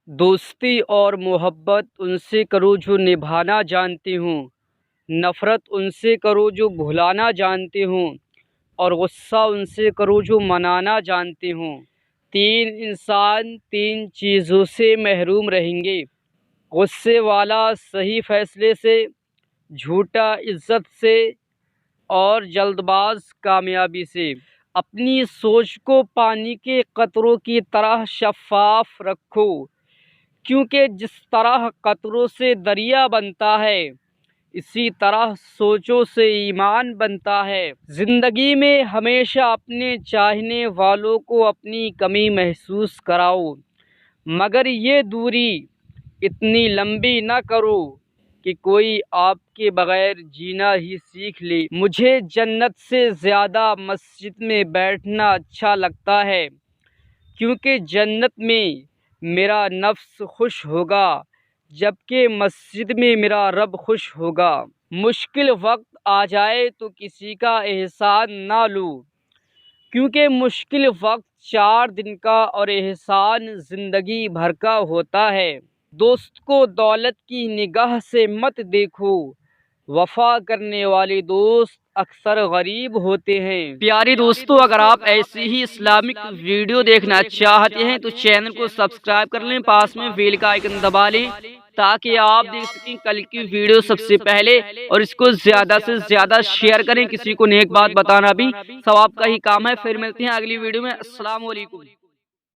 دوستی اور محبت ان سے کرو جو نبھانا جانتے ہوں، نفرت ان سے کرو جو بھلانا جانتے ہوں، اور غصہ ان سے کرو جو منانا جانتے ہوں۔ تین انسان تین چیزوں سے محروم رہیں گے: غصے والا صحیح فیصلے سے، جھوٹا عزت سے، اور جلد باز کامیابی سے۔ اپنی سوچ کو پانی کے قطروں کی طرح شفاف رکھو، کیونکہ جس طرح قطروں سے دریا بنتا ہے، اسی طرح سوچوں سے ایمان بنتا ہے۔ زندگی میں ہمیشہ اپنے چاہنے والوں کو اپنی کمی محسوس کراؤ، مگر یہ دوری اتنی لمبی نہ کرو کہ کوئی آپ کے بغیر جینا ہی سیکھ لے۔ مجھے جنت سے زیادہ مسجد میں بیٹھنا اچھا لگتا ہے، کیونکہ جنت میں میرا نفس خوش ہوگا، جبکہ مسجد میں میرا رب خوش ہوگا۔ مشکل وقت آ جائے تو کسی کا احسان نہ لو، کیونکہ مشکل وقت 4 دن کا اور احسان زندگی بھر کا ہوتا ہے۔ دوست کو دولت کی نگاہ سے مت دیکھو، وفا کرنے والے دوست اکثر غریب ہوتے ہیں۔ پیارے دوستو، اگر آپ ایسی ہی اسلامک ویڈیو دیکھنا چاہتے ہیں تو چینل کو سبسکرائب کر لیں، پاس میں بیل کا آئیکن دبا لیں تاکہ آپ دیکھ سکیں کل کی ویڈیو سب سے پہلے، اور اس کو زیادہ سے زیادہ شیئر کریں۔ کسی کو نیک بات بتانا بھی ثواب کا ہی کام ہے۔ پھر ملتے ہیں اگلی ویڈیو میں۔ السلام علیکم۔